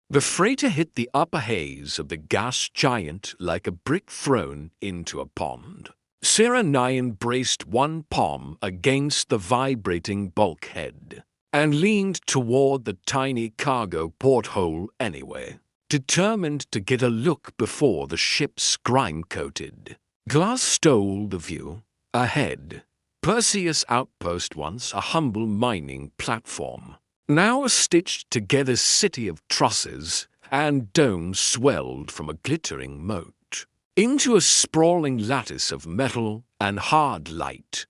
The freighter hit the upper haze of the gas giant like a brick thrown into a pond. Sarah Nyan braced one palm against the vibrating bulkhead and leaned toward the tiny cargo porthole anyway, determined to get a look before the ship's grime-coated glass stole the view. Ahead, Perseus Outpost, once a humble mining platform, now a stitched-together city of trusses and domes swelled from a glittering moat into a sprawling lattice of metal and hard light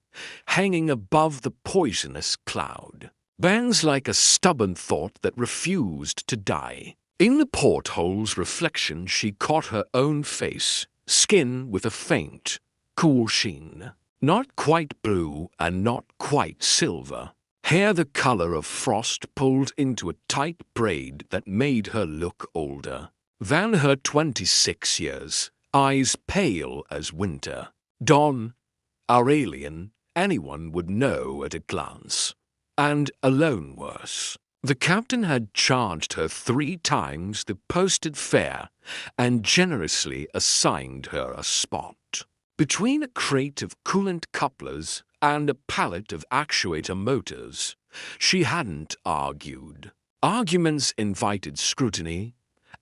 hanging above the poisonous cloud. Bangs like a stubborn thought that refused to die. In the porthole's reflection she caught her own face, skin with a faint, cool sheen. Not quite blue and not quite silver. Hair the color of frost pulled into a tight braid that made her look older than her 26 years. Eyes pale as winter. Dawn, Aurelian, anyone would know at a glance. And alone worse. The captain had charged her 3 times the posted fare and generously assigned her a spot. Between a crate of coolant couplers and a pallet of actuator motors, she hadn't argued. Arguments invited scrutiny,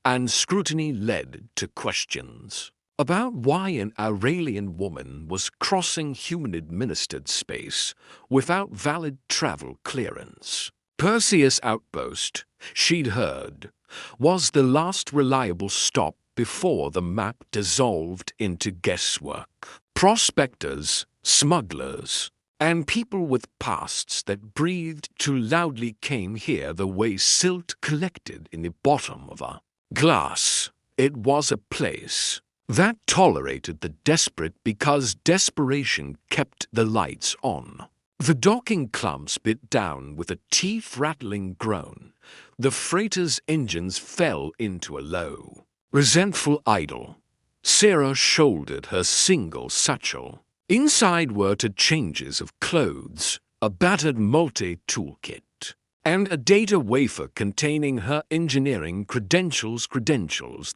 and scrutiny led to questions about why an Aurelian woman was crossing human-administered space without valid travel clearance. Perseus Outpost, she'd heard, was the last reliable stop before the map dissolved into guesswork. Prospectors, smugglers, and people with pasts that breathed too loudly came here the way silt collected in the bottom of a glass. It was a place that tolerated the desperate because desperation kept the lights on. The docking clumps bit down with a teeth-rattling groan. The freighter's engines fell into a low, resentful idle. Sarah shouldered her single satchel. Inside were 2 changes of clothes, a battered multi-toolkit, and a data wafer containing her engineering credentials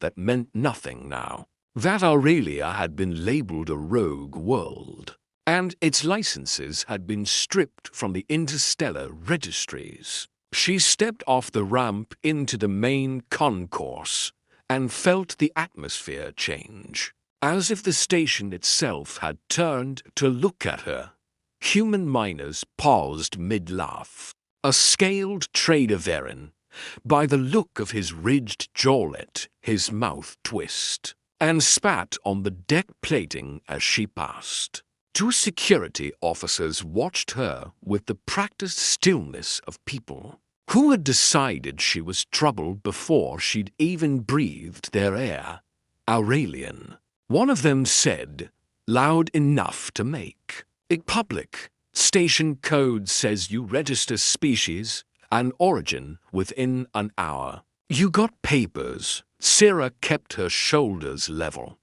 that meant nothing now. That Aurelia had been labeled a rogue world, and its licenses had been stripped from the interstellar registries. She stepped off the ramp into the main concourse and felt the atmosphere change, as if the station itself had turned to look at her. Human miners paused mid-laugh. A scaled trader Varen, by the look of his ridged jawlet, his mouth twist, and spat on the deck plating as she passed. 2 security officers watched her with the practiced stillness of people who had decided she was trouble before she'd even breathed their air. Aurelian. One of them said, loud enough to make it public. Station code says you register species and origin within an hour. You got papers. Sarah kept her shoulders level.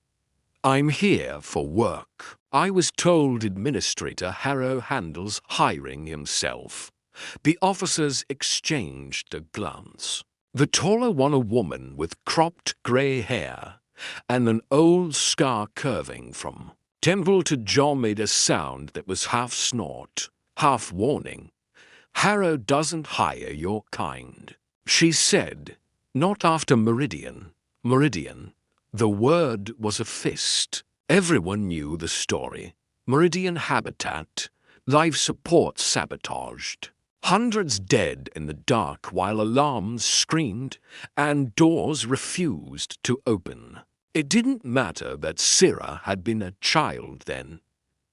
I'm here for work. I was told Administrator Harrow handles hiring himself. The officers exchanged a glance. The taller one a woman with cropped grey hair and an old scar curving from temple to jaw made a sound that was half snort, half warning. Harrow doesn't hire your kind, she said. Not after Meridian. Meridian. The word was a fist. Everyone knew the story. Meridian habitat, life support sabotaged. Hundreds dead in the dark while alarms screamed and doors refused to open. It didn't matter that Sarah had been a child then.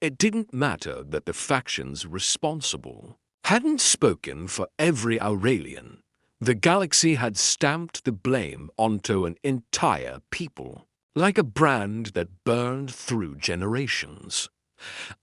It didn't matter that the factions responsible hadn't spoken for every Aurelian. The galaxy had stamped the blame onto an entire people, like a brand that burned through generations.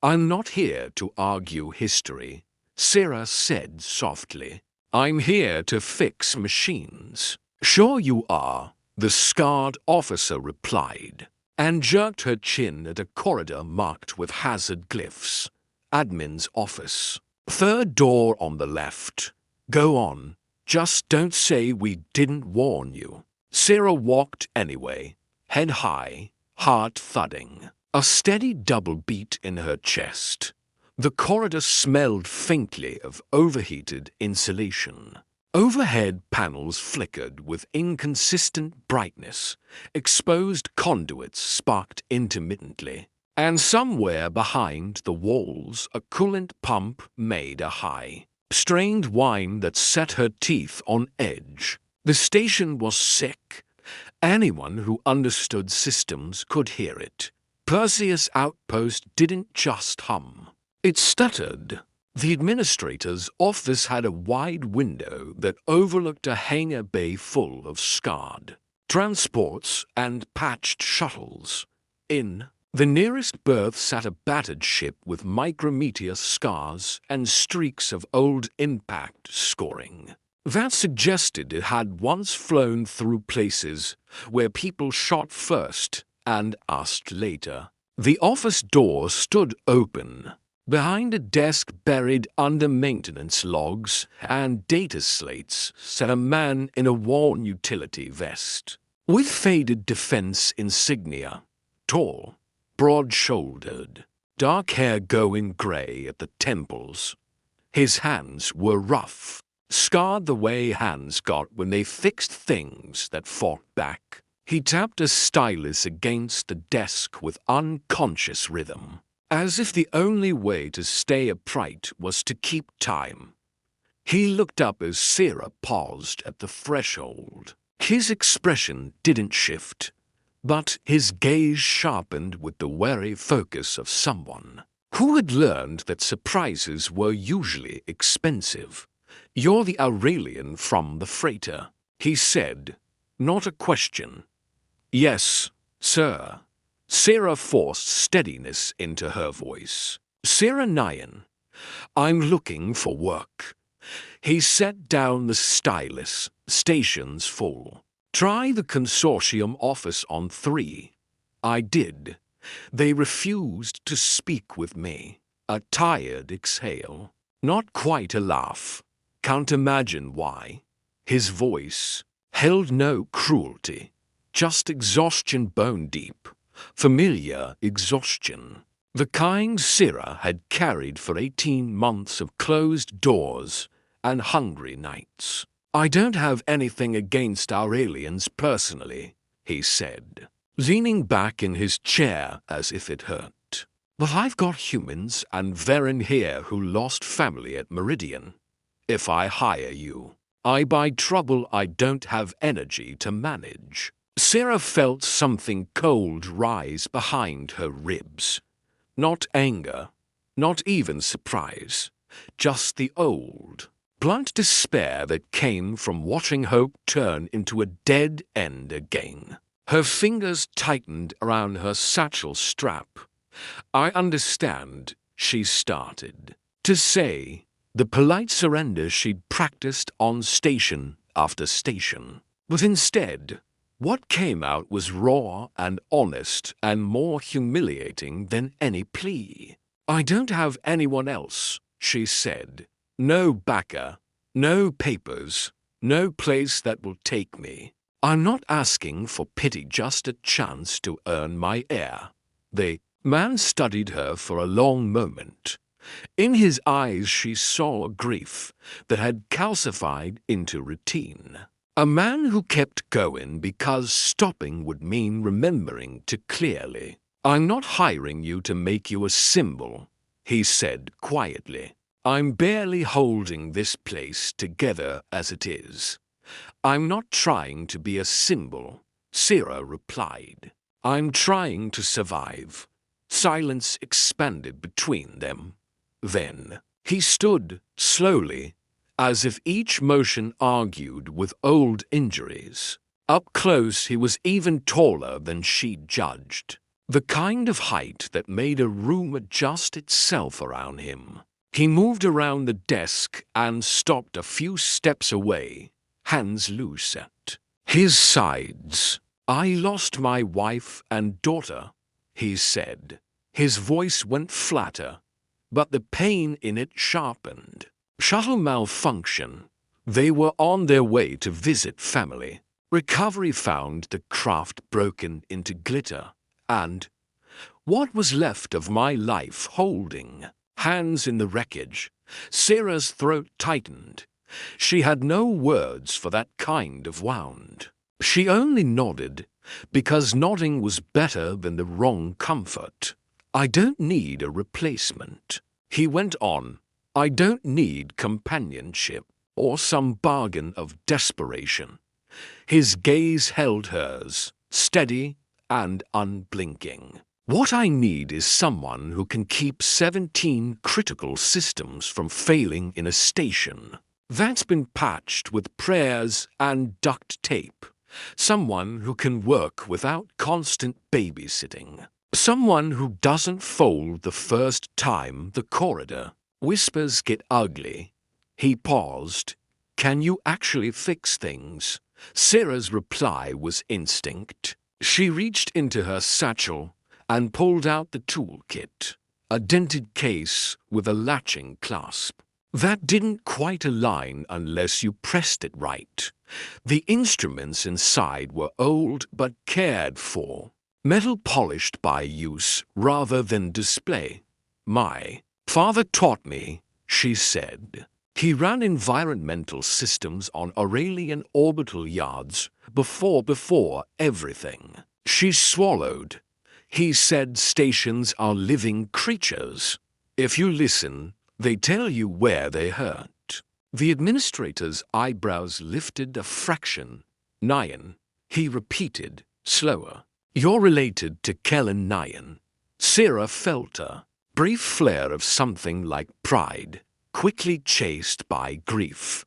I'm not here to argue history, Sarah said softly. I'm here to fix machines. Sure you are, the scarred officer replied, and jerked her chin at a corridor marked with hazard glyphs. Admin's office. 3rd door on the left. Go on. Just don't say we didn't warn you. Sarah walked anyway, head high, heart thudding, a steady double beat in her chest. The corridor smelled faintly of overheated insulation. Overhead panels flickered with inconsistent brightness, exposed conduits sparked intermittently, and somewhere behind the walls a coolant pump made a high, strained whine that set her teeth on edge. The station was sick. Anyone who understood systems could hear it. Perseus Outpost didn't just hum. It stuttered. The administrator's office had a wide window that overlooked a hangar bay full of scarred transports and patched shuttles. In the nearest berth sat a battered ship with micrometeor scars and streaks of old impact scoring. That suggested it had once flown through places where people shot first and asked later. The office door stood open. Behind a desk buried under maintenance logs and data slates sat a man in a worn utility vest, with faded defense insignia, tall, broad-shouldered, dark hair going grey at the temples. His hands were rough, scarred the way hands got when they fixed things that fought back. He tapped a stylus against the desk with unconscious rhythm, as if the only way to stay upright was to keep time. He looked up as Sarah paused at the threshold. His expression didn't shift, but his gaze sharpened with the wary focus of someone who had learned that surprises were usually expensive. "You're the Aurelian from the freighter," he said, not a question. "Yes, sir." Sarah forced steadiness into her voice. "Sarah Nyan, I'm looking for work." He set down the stylus. "Station's full. Try the consortium office on 3. I did. They refused to speak with me." A tired exhale. Not quite a laugh. Can't imagine why. His voice held no cruelty, just exhaustion bone deep. Familiar exhaustion. The kind Sarah had carried for 18 months of closed doors and hungry nights. "I don't have anything against our aliens personally," he said, leaning back in his chair as if it hurt. "But I've got humans and Varen here who lost family at Meridian. If I hire you, I buy trouble I don't have energy to manage." Sarah felt something cold rise behind her ribs. Not anger, not even surprise, just the old, blunt despair that came from watching hope turn into a dead end again. Her fingers tightened around her satchel strap. "I understand," she started to say, the polite surrender she'd practiced on station after station. But instead, what came out was raw and honest and more humiliating than any plea. "I don't have anyone else," she said. "No backer, no papers, no place that will take me. I'm not asking for pity, just a chance to earn my air." The man studied her for a long moment. In his eyes she saw a grief that had calcified into routine. A man who kept going because stopping would mean remembering too clearly. "I'm not hiring you to make you a symbol," he said quietly. "I'm barely holding this place together as it is." "I'm not trying to be a symbol," Sarah replied. "I'm trying to survive." Silence expanded between them. Then he stood slowly, as if each motion argued with old injuries. Up close he was even taller than she'd judged, the kind of height that made a room adjust itself around him. He moved around the desk and stopped a few steps away, hands loose at his sides. "I lost my wife and daughter," he said. His voice went flatter, but the pain in it sharpened. "Shuttle malfunction. They were on their way to visit family. Recovery found the craft broken into glitter, and what was left of my life holding hands in the wreckage. Sarah's throat tightened. She had no words for that kind of wound. She only nodded, because nodding was better than the wrong comfort. I don't need a replacement. He went on. I don't need companionship or some bargain of desperation. His gaze held hers, steady and unblinking. What I need is someone who can keep 17 critical systems from failing in a station. That's been patched with prayers and duct tape. Someone who can work without constant babysitting. Someone who doesn't fold the first time the corridor. Whispers get ugly. He paused. Can you actually fix things? Sarah's reply was instinct. She reached into her satchel and pulled out the toolkit, a dented case with a latching clasp. That didn't quite align unless you pressed it right. The instruments inside were old but cared for, metal polished by use rather than display. My father taught me, she said. He ran environmental systems on Aurelian orbital yards before everything. She swallowed. He said stations are living creatures. If you listen, they tell you where they hurt. The administrator's eyebrows lifted a fraction. Nyan, he repeated, slower. You're related to Kellen Nyan. Sarah felt a brief flare of something like pride, quickly chased by grief.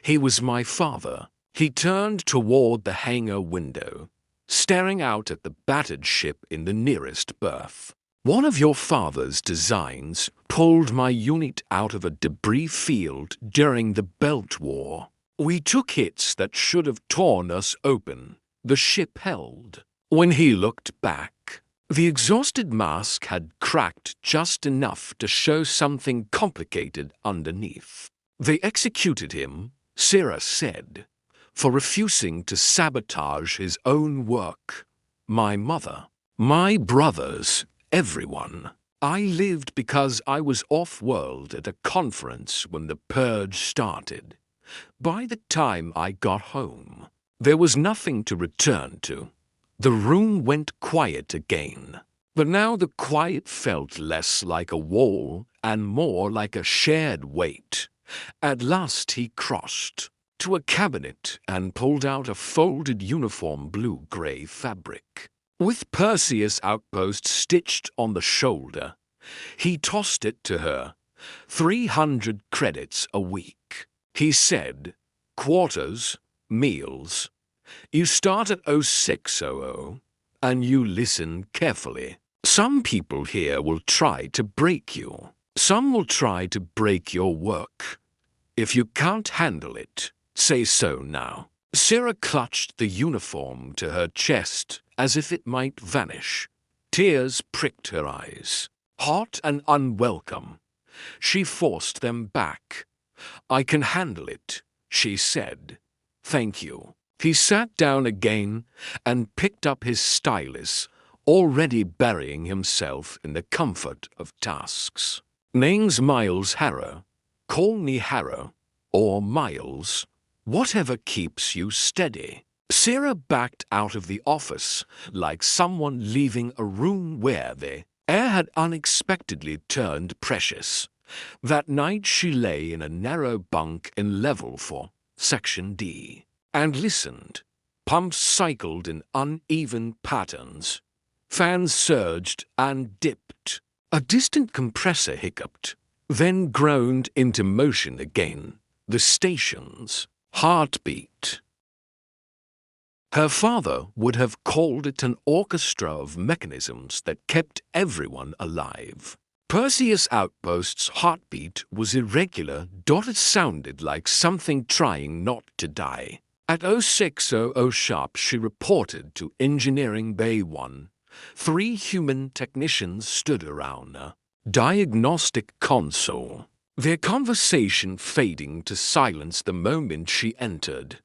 He was my father. He turned toward the hangar window, staring out at the battered ship in the nearest berth. One of your father's designs pulled my unit out of a debris field during the Belt War. We took hits that should have torn us open. The ship held. When he looked back, the exhausted mask had cracked just enough to show something complicated underneath. They executed him, Sarah said, for refusing to sabotage his own work. My mother, my brothers, everyone. I lived because I was off-world at a conference when the purge started. By the time I got home, there was nothing to return to. The room went quiet again. But now the quiet felt less like a wall and more like a shared weight. At last he crossed to a cabinet and pulled out a folded uniform blue-gray fabric. With Perseus Outpost stitched on the shoulder, he tossed it to her. 300 credits a week. He said, quarters, meals. You start at 0600, and you listen carefully. Some people here will try to break you. Some will try to break your work. If you can't handle it, say so now. Sarah clutched the uniform to her chest as if it might vanish. Tears pricked her eyes, hot and unwelcome. She forced them back. I can handle it, she said. Thank you. He sat down again and picked up his stylus, already burying himself in the comfort of tasks. Name's Miles Harrow. Call me Harrow, or Miles. Whatever keeps you steady. Sarah backed out of the office like someone leaving a room where the air had unexpectedly turned precious. That night she lay in a narrow bunk in level 4, Section D, and listened. Pumps cycled in uneven patterns. Fans surged and dipped. A distant compressor hiccuped, then groaned into motion again. The station's heartbeat. Her father would have called it an orchestra of mechanisms that kept everyone alive. Perseus Outpost's heartbeat was irregular. It sounded like something trying not to die. At 0600 sharp she reported to Engineering Bay 1. 3 human technicians stood around a diagnostic console, their conversation fading to silence the moment she entered.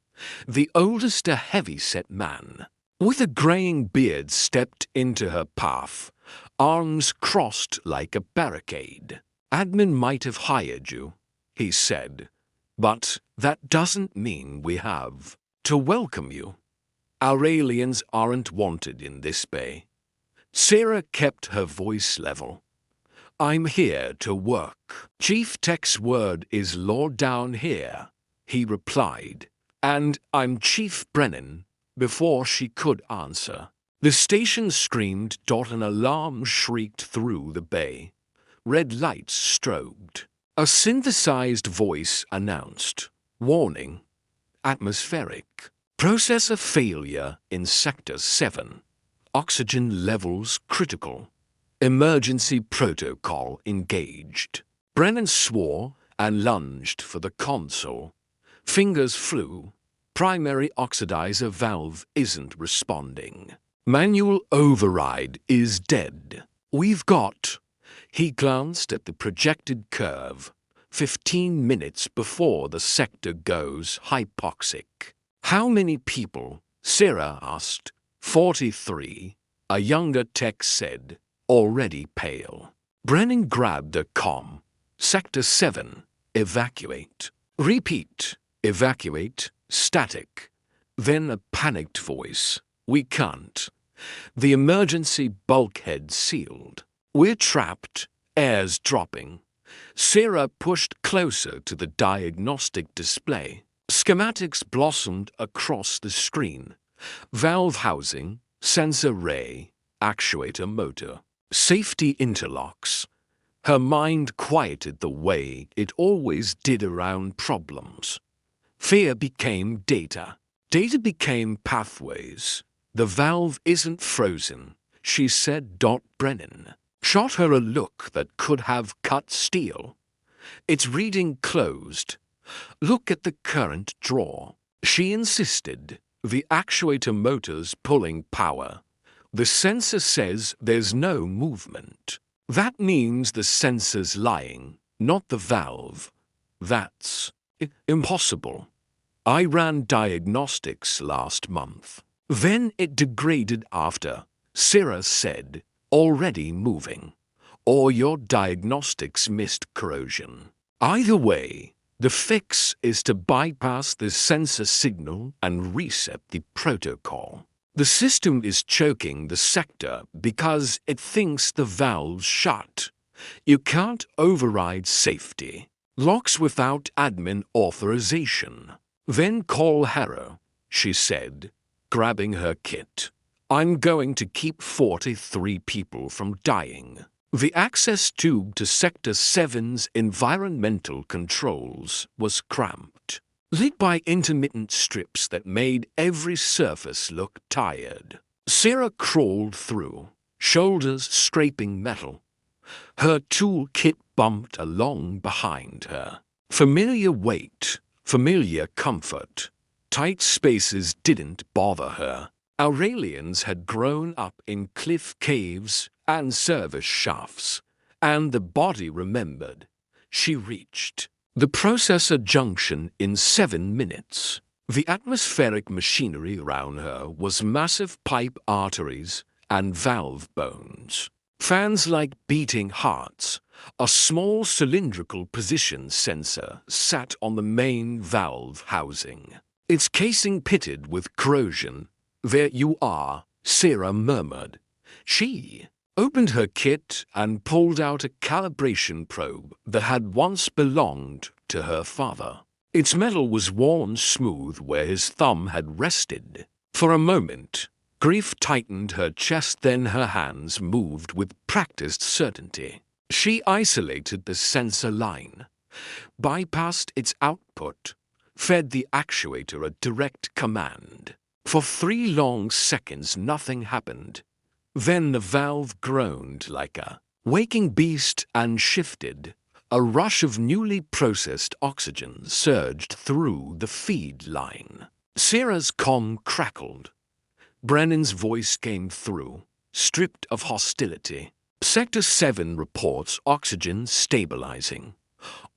The oldest, a heavy-set man with a graying beard, stepped into her path, arms crossed like a barricade. "Admin might have hired you," he said, "but that doesn't mean we have to welcome you. Our aliens aren't wanted in this bay." Sarah kept her voice level. "I'm here to work. Chief Tech's word is law down here," he replied. "And I'm Chief Brennan," before she could answer. The station screamed. An alarm shrieked through the bay. Red lights strobed. A synthesized voice announced, "Warning, atmospheric. Processor failure in Sector 7. Oxygen levels critical. Emergency protocol engaged." Brennan swore and lunged for the console. Fingers flew. "Primary oxidizer valve isn't responding. Manual override is dead. We've got—" He glanced at the projected curve. 15 minutes before the sector goes hypoxic. "How many people?" Sarah asked. 43, a younger tech said, already pale. Brennan grabbed a comm. "Sector 7, evacuate." "Repeat, evacuate, static." Then a panicked voice, "We can't. The emergency bulkhead sealed. We're trapped, air's dropping." Sarah pushed closer to the diagnostic display. Schematics blossomed across the screen. Valve housing, sensor ray, actuator motor, safety interlocks. Her mind quieted the way it always did around problems. Fear became data. Data became pathways. "The valve isn't frozen," she said. Brennan shot her a look that could have cut steel. "It's reading closed. Look at the current draw." She insisted. "The actuator motor's pulling power. The sensor says there's no movement." "That means the sensor's lying, not the valve." "That's impossible. I ran diagnostics last month." "Then it degraded after," Sarah said, "already moving. Or your diagnostics missed corrosion. Either way, the fix is to bypass the sensor signal and reset the protocol. The system is choking the sector because it thinks the valve's shut. You can't override safety. Locks without admin authorization." "Then call Harrow," she said, grabbing her kit. "I'm going to keep 43 people from dying." The access tube to Sector 7's environmental controls was cramped, lit by intermittent strips that made every surface look tired. Sarah crawled through, shoulders scraping metal. Her toolkit bumped along behind her. Familiar weight, familiar comfort. Tight spaces didn't bother her. Our aliens had grown up in cliff caves and service shafts, and the body remembered. She reached the processor junction in 7 minutes. The atmospheric machinery around her was massive pipe arteries and valve bones. Fans like beating hearts. A small cylindrical position sensor sat on the main valve housing, its casing pitted with corrosion. "There you are," Sarah murmured. She opened her kit and pulled out a calibration probe that had once belonged to her father. Its metal was worn smooth where his thumb had rested. For a moment, grief tightened her chest, then her hands moved with practiced certainty. She isolated the sensor line, bypassed its output, fed the actuator a direct command. For 3 long seconds nothing happened. Then the valve groaned like a waking beast and shifted. A rush of newly processed oxygen surged through the feed line. Sarah's comm crackled. Brennan's voice came through, stripped of hostility. "Sector 7 reports oxygen stabilizing.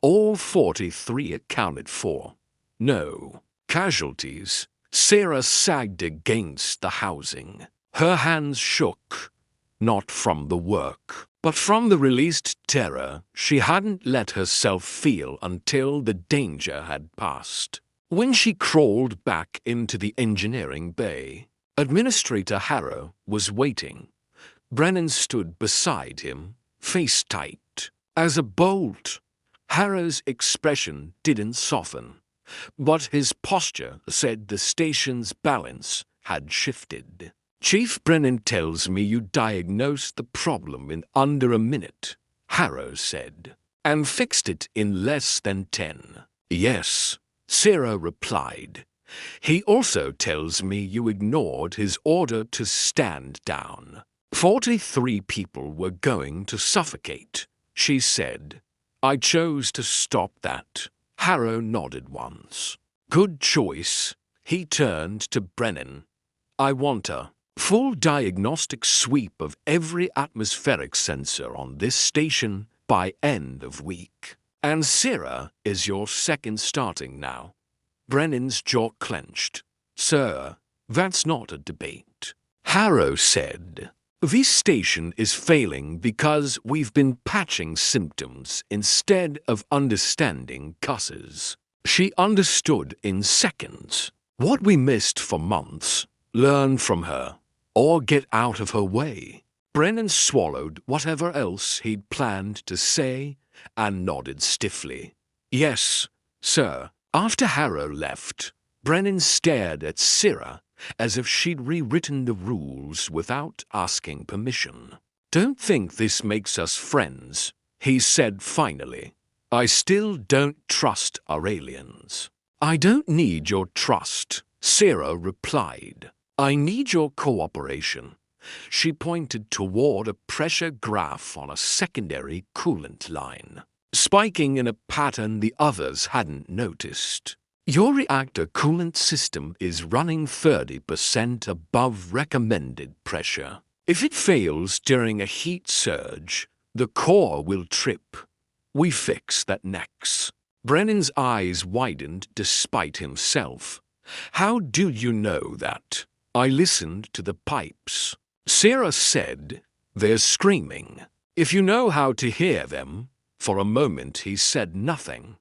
All 43 accounted for. No Casualties. Sarah sagged against the housing. Her hands shook, not from the work, but from the released terror she hadn't let herself feel until the danger had passed. When she crawled back into the engineering bay, Administrator Harrow was waiting. Brennan stood beside him, face tight. As a bolt, Harrow's expression didn't soften, but his posture said the station's balance had shifted. Chief Brennan tells me you diagnosed the problem in under a minute, Harrow said, and fixed it in less than 10. Yes, Sarah replied. He also tells me you ignored his order to stand down. 43 people were going to suffocate, she said. I chose to stop that. Harrow nodded once. Good choice. He turned to Brennan. I want a full diagnostic sweep of every atmospheric sensor on this station by end of week. And Sarah is your second starting now. Brennan's jaw clenched. Sir, that's not a debate. Harrow said, this station is failing because we've been patching symptoms instead of understanding causes. She understood in seconds. What we missed for months, learn from her, or get out of her way. Brennan swallowed whatever else he'd planned to say and nodded stiffly. Yes, sir. After Harrow left, Brennan stared at Sarah as if she'd rewritten the rules without asking permission. Don't think this makes us friends, he said finally. I still don't trust our aliens. I don't need your trust, Sarah replied. I need your cooperation. She pointed toward a pressure graph on a secondary coolant line, spiking in a pattern the others hadn't noticed. Your reactor coolant system is running 30% above recommended pressure. If it fails during a heat surge, the core will trip. We fix that next. Brennan's eyes widened despite himself. How do you know that? I listened to the pipes. Sarah said, they're screaming. If you know how to hear them. For a moment he said nothing.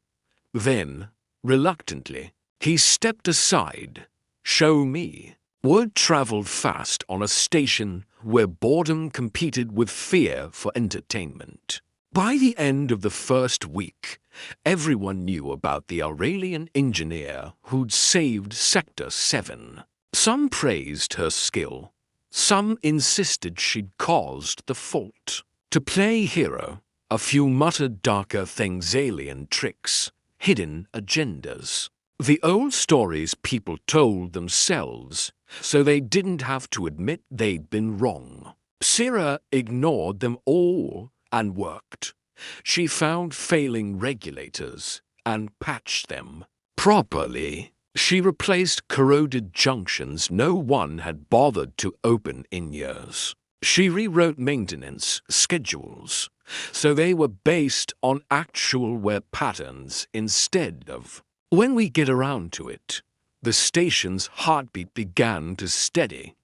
Then, reluctantly, he stepped aside. Show me. Word traveled fast on a station where boredom competed with fear for entertainment. By the end of the first week, everyone knew about the Aurelian engineer who'd saved Sector 7. Some praised her skill. Some insisted she'd caused the fault. To play hero, a few muttered darker things, alien tricks, hidden agendas. The old stories people told themselves, so they didn't have to admit they'd been wrong. Sarah ignored them all and worked. She found failing regulators and patched them properly. She replaced corroded junctions no one had bothered to open in years. She rewrote maintenance schedules, so they were based on actual wear patterns instead of. When we get around to it, the station's heartbeat began to steady.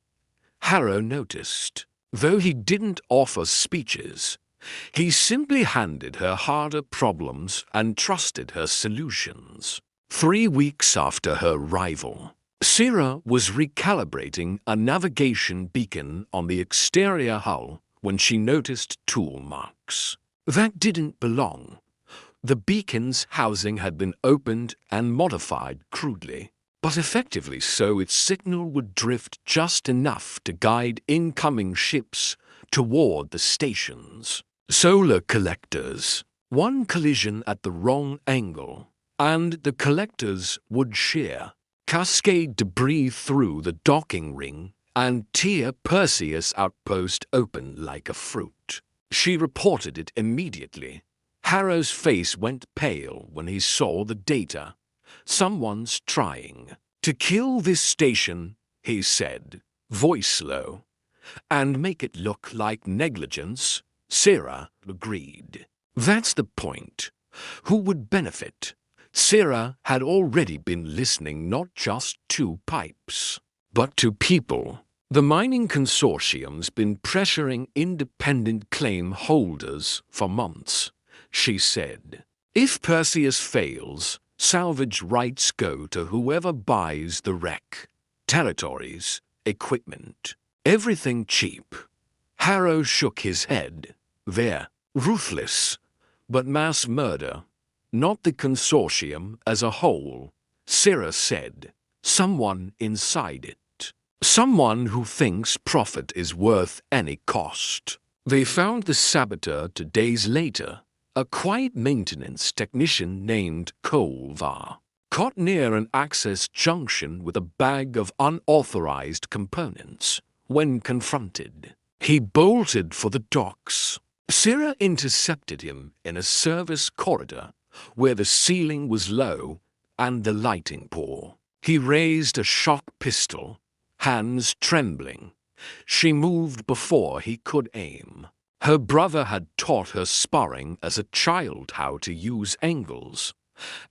Harrow noticed. Though he didn't offer speeches, he simply handed her harder problems and trusted her solutions. 3 weeks after her arrival, Sarah was recalibrating a navigation beacon on the exterior hull when she noticed tool marks. That didn't belong. The beacon's housing had been opened and modified crudely, but effectively so its signal would drift just enough to guide incoming ships toward the stations. Solar collectors. One collision at the wrong angle, and the collectors would shear, cascade debris through the docking ring, and tear Perseus outpost open like a fruit. She reported it immediately. Harrow's face went pale when he saw the data. Someone's trying to kill this station, he said, voice low, and make it look like negligence. Sarah agreed. That's the point. Who would benefit? Sarah had already been listening not just to pipes, but to people. The mining consortium's been pressuring independent claim holders for months, she said. If Perseus fails, salvage rights go to whoever buys the wreck. Territories, equipment, everything cheap. Harrow shook his head. They're ruthless, but mass murder, not the consortium as a whole, Sarah said. Someone inside it. Someone who thinks profit is worth any cost. They found the saboteur 2 days later, a quiet maintenance technician named Kolvar, caught near an access junction with a bag of unauthorized components. When confronted, he bolted for the docks. Sarah intercepted him in a service corridor where the ceiling was low and the lighting poor. He raised a shock pistol, hands trembling. She moved before he could aim. Her brother had taught her sparring as a child how to use angles,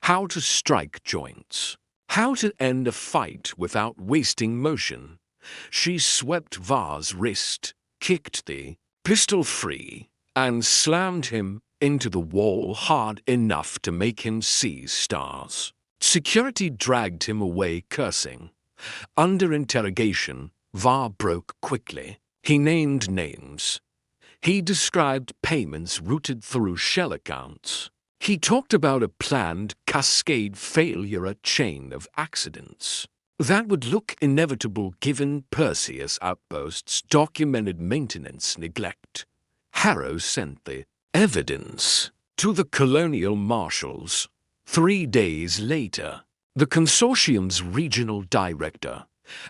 how to strike joints, how to end a fight without wasting motion. She swept Var's wrist, kicked the pistol free, and slammed him into the wall hard enough to make him see stars. Security dragged him away cursing. Under interrogation, Var broke quickly. He named names. He described payments routed through shell accounts. He talked about a planned cascade failure, a chain of accidents that would look inevitable given Perseus Outpost's documented maintenance neglect. Harrow sent the evidence to the colonial marshals. 3 days later, the consortium's regional director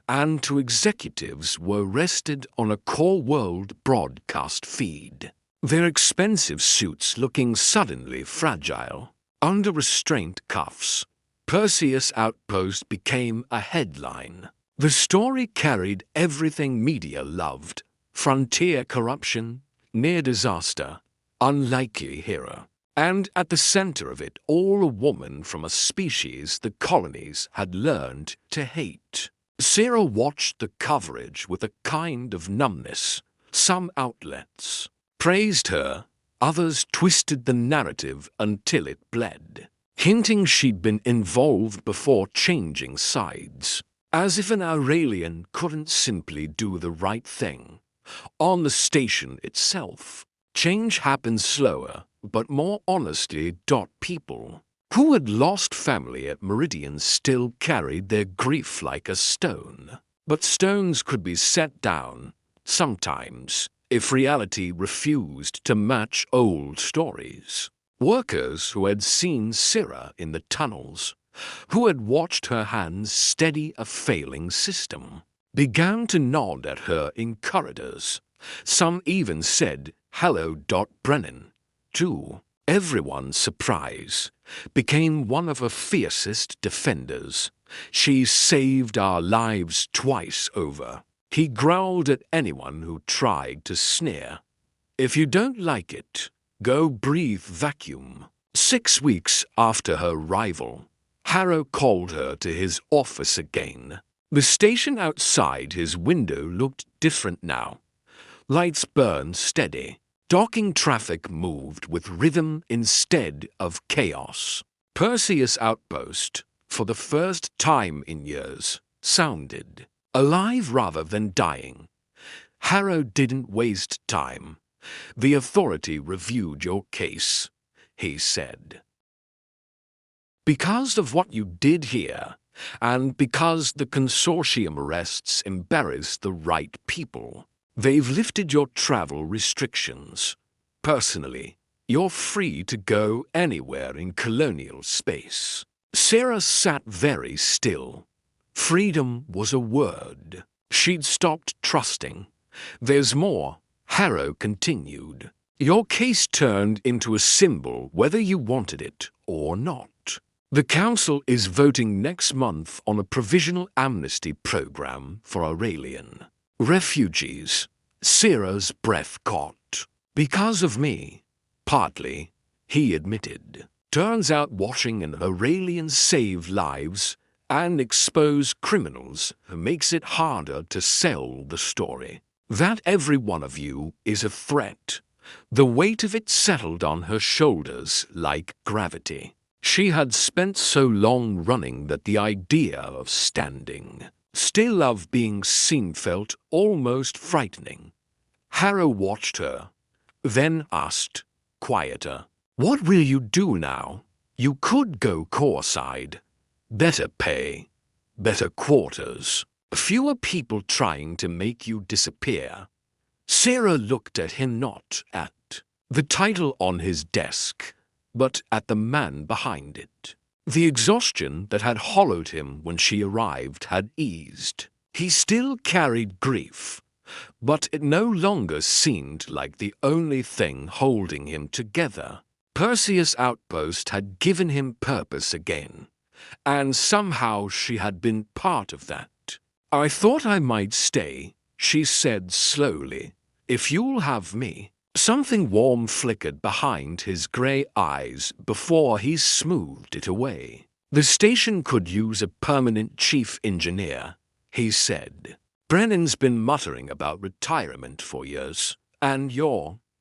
and 2 executives were arrested on a Core World broadcast feed, their expensive suits looking suddenly fragile. Under restraint cuffs, Perseus Outpost became a headline. The story carried everything media loved: frontier corruption, near disaster, unlikely hero. And at the center of it all, a woman from a species the colonies had learned to hate. Sarah watched the coverage with a kind of numbness. Some outlets praised her, others twisted the narrative until it bled, hinting she'd been involved before changing sides, as if an Aurelian couldn't simply do the right thing. On the station itself, change happened slower, but more honestly. People who had lost family at Meridian still carried their grief like a stone. But stones could be set down, sometimes, if reality refused to match old stories. Workers who had seen Sarah in the tunnels, who had watched her hands steady a failing system, began to nod at her in corridors. Some even said, "Hello, Brennan," too. Everyone's surprise became one of her fiercest defenders. "She saved our lives twice over." He growled at anyone who tried to sneer. "If you don't like it, go breathe vacuum." 6 weeks after her arrival, Harrow called her to his office again. The station outside his window looked different now. Lights burned steady. Docking traffic moved with rhythm instead of chaos. Perseus Outpost, for the first time in years, sounded alive rather than dying. Harrow didn't waste time. "The authority reviewed your case," he said. "Because of what you did here, and because the consortium arrests embarrass the right people, they've lifted your travel restrictions. Personally, you're free to go anywhere in colonial space." Sarah sat very still. Freedom was a word she'd stopped trusting. "There's more," Harrow continued. "Your case turned into a symbol whether you wanted it or not. The Council is voting next month on a provisional amnesty program for Aurelian refugees." Sarah's breath caught. "Because of me." "Partly," he admitted. Turns out watching an alien save lives and expose criminals makes it harder to sell the story. That every one of you is a threat. The weight of it settled on her shoulders like gravity. She had spent so long running that the idea of standing still of being seen felt almost frightening. Harrow watched her, then asked, quieter, "What will you do now? You could go core-side. Better pay, better quarters, fewer people trying to make you disappear." Sarah looked at him, not at the title on his desk, but at the man behind it. The exhaustion that had hollowed him when she arrived had eased. He still carried grief, but it no longer seemed like the only thing holding him together. Perseus' outpost had given him purpose again, and somehow she had been part of that. "I thought I might stay," she said slowly, "if you'll have me." Something warm flickered behind his grey eyes before he smoothed it away. "The station could use a permanent chief engineer," he said. "Brennan's been muttering about retirement for years, and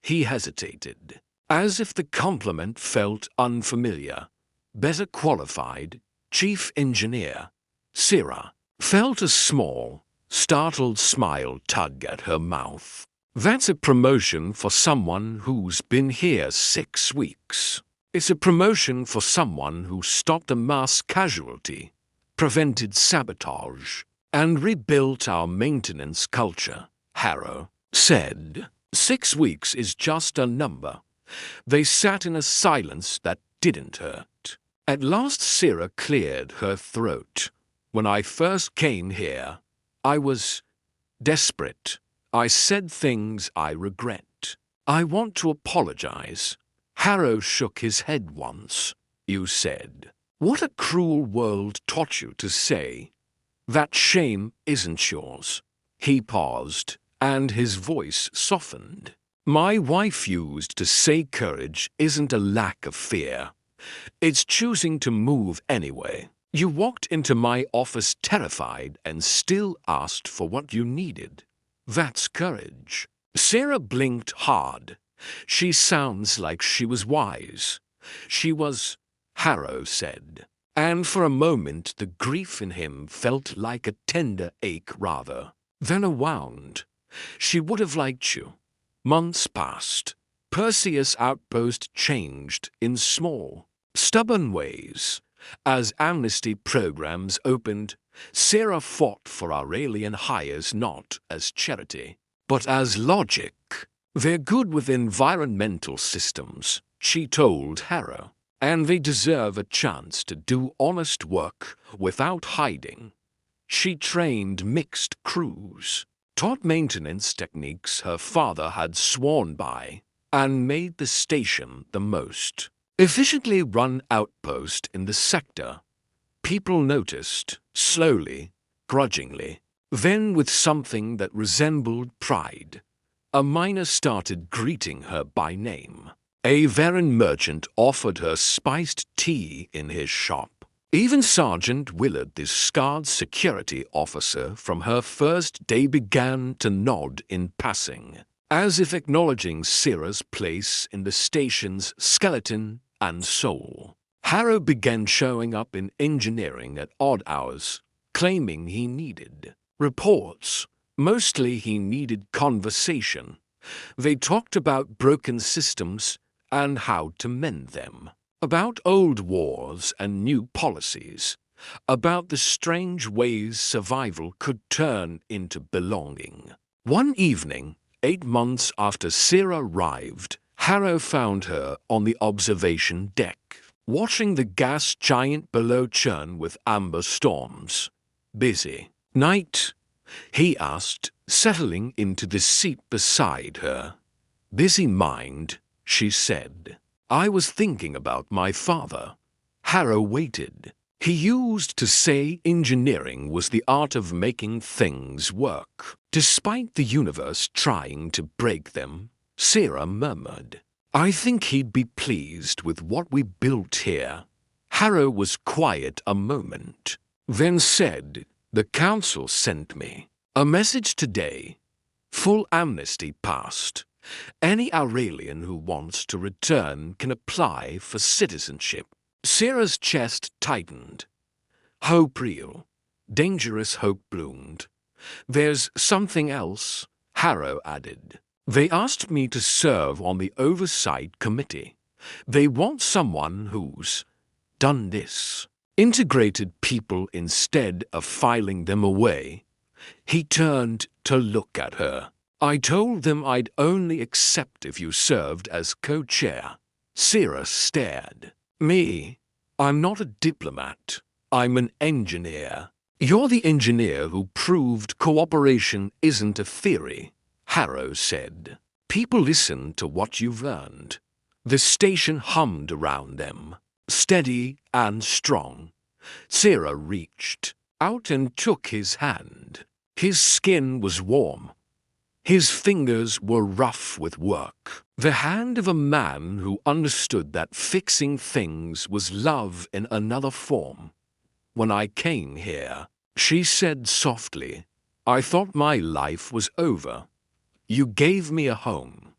he hesitated, as if the compliment felt unfamiliar. "Better qualified, chief engineer." Sarah felt a small, startled smile tug at her mouth. "That's a promotion for someone who's been here 6 weeks. It's a promotion for someone who stopped a mass casualty, prevented sabotage, and rebuilt our maintenance culture," Harrow said. 6 weeks is just a number." They sat in a silence that didn't hurt. At last Sarah cleared her throat. "When I first came here, I was desperate. I said things I regret. I want to apologize." Harrow shook his head once. "You said, what a cruel world taught you to say. That shame isn't yours." He paused, and his voice softened. "My wife used to say courage isn't a lack of fear. It's choosing to move anyway. You walked into my office terrified and still asked for what you needed. That's courage." Sarah blinked hard. "She sounds like she was wise." "She was," Harrow said. And for a moment the grief in him felt like a tender ache rather than a wound. "She would have liked you." Months passed. Perseus' outpost changed in small, stubborn ways. As amnesty programs opened, Sarah fought for our alien hires not as charity, but as logic. "They're good with environmental systems," she told Harrow, "and they deserve a chance to do honest work without hiding." She trained mixed crews, taught maintenance techniques her father had sworn by, and made the station the most efficiently run outpost in the sector. People noticed, slowly, grudgingly. Then with something that resembled pride, a miner started greeting her by name. A Varan merchant offered her spiced tea in his shop. Even Sergeant Willard, the scarred security officer from her first day, began to nod in passing, as if acknowledging Sarah's place in the station's skeleton and soul. Harrow began showing up in engineering at odd hours, claiming he needed reports. Mostly he needed conversation. They talked about broken systems and how to mend them, about old wars and new policies, about the strange ways survival could turn into belonging. One evening, 8 months after Sarah arrived, Harrow found her on the observation deck, watching the gas giant below churn with amber storms. "Busy night?" he asked, settling into the seat beside her. "Busy mind," she said. "I was thinking about my father." Harrow waited. He used to say engineering was the art of making things work, despite the universe trying to break them. Sarah murmured, I think he'd be pleased with what we built here. Harrow was quiet a moment, then said, "The council sent me a message today. Full amnesty passed. Any Aurelian who wants to return can apply for citizenship." Sarah's chest tightened. Hope real. Dangerous hope bloomed. "There's something else," Harrow added. "They asked me to serve on the oversight committee. They want someone who's done this. Integrated people instead of filing them away." He turned to look at her. "I told them I'd only accept if you served as co-chair." Sarah stared. "Me? I'm not a diplomat. I'm an engineer." "You're the engineer who proved cooperation isn't a theory," Harrow said. "People listen to what you've learned." The station hummed around them, steady and strong. Sarah reached out and took his hand. His skin was warm. His fingers were rough with work. The hand of a man who understood that fixing things was love in another form. "When I came here," she said softly, "I thought my life was over. You gave me a home."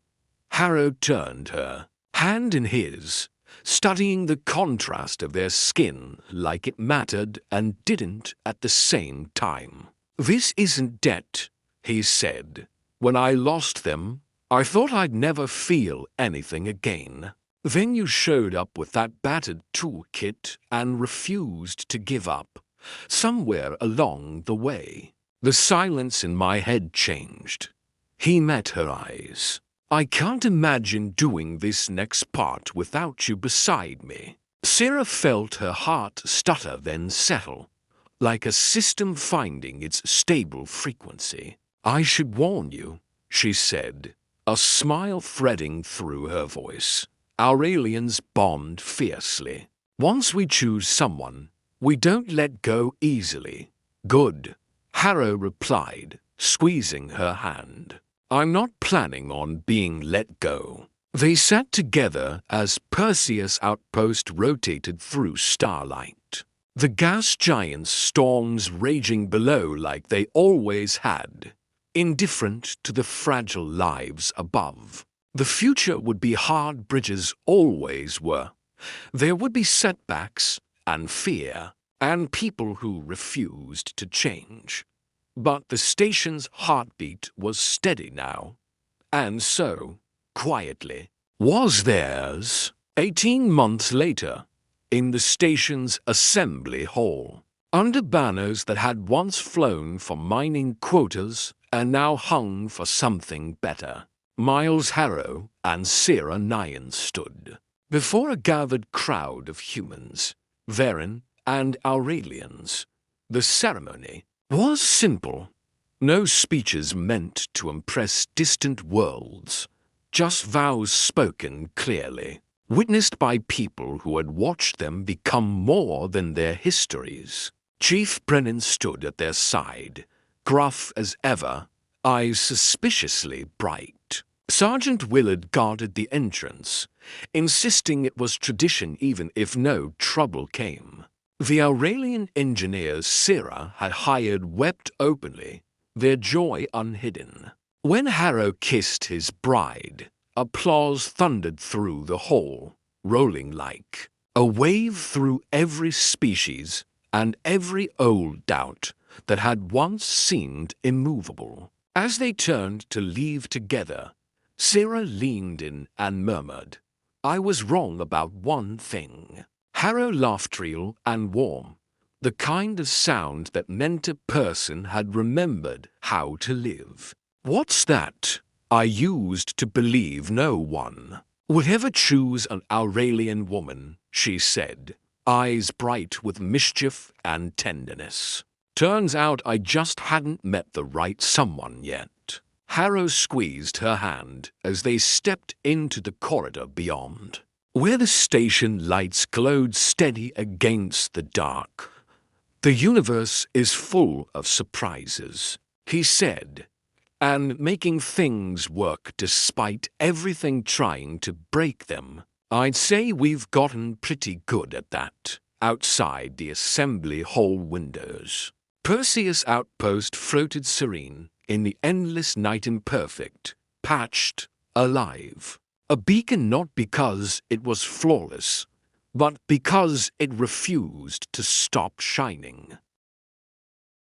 Harrow turned her, hand in his, studying the contrast of their skin like it mattered and didn't at the same time. "This isn't debt," he said. "When I lost them, I thought I'd never feel anything again. Then you showed up with that battered toolkit and refused to give up. Somewhere along the way, the silence in my head changed." He met her eyes. "I can't imagine doing this next part without you beside me." Sarah felt her heart stutter then settle, like a system finding its stable frequency. "I should warn you," she said, a smile threading through her voice. "Aurelians bond fiercely. Once we choose someone, we don't let go easily." "Good," Harrow replied, squeezing her hand. "I'm not planning on being let go." They sat together as Perseus' outpost rotated through starlight. The gas giant's storms raging below like they always had, indifferent to the fragile lives above. The future would be hard, bridges always were. There would be setbacks and fear, and people who refused to change. But the station's heartbeat was steady now, and so, quietly, was theirs. 18 months later, in the station's assembly hall, under banners that had once flown for mining quotas and now hung for something better, Miles Harrow and Sarah Nyan stood before a gathered crowd of humans, Varen and Aurelians. The ceremony was simple. No speeches meant to impress distant worlds, just vows spoken clearly, witnessed by people who had watched them become more than their histories. Chief Brennan stood at their side, gruff as ever, eyes suspiciously bright. Sergeant Willard guarded the entrance, insisting it was tradition even if no trouble came. The Aurelian engineers Sarah had hired wept openly, their joy unhidden. When Harrow kissed his bride, applause thundered through the hall, rolling like a wave through every species and every old doubt that had once seemed immovable. As they turned to leave together, Sarah leaned in and murmured, "I was wrong about one thing." Harrow laughed real and warm, the kind of sound that meant a person had remembered how to live. "What's that?" "I used to believe no one would ever choose an Aurelian woman," she said, eyes bright with mischief and tenderness. "Turns out I just hadn't met the right someone yet." Harrow squeezed her hand as they stepped into the corridor beyond, where the station lights glowed steady against the dark. "The universe is full of surprises," he said, and making things work despite everything trying to break them. I'd say we've gotten pretty good at that, outside the assembly hall windows. Perseus' outpost floated serene in the endless night, imperfect, patched, alive. A beacon not because it was flawless, but because it refused to stop shining.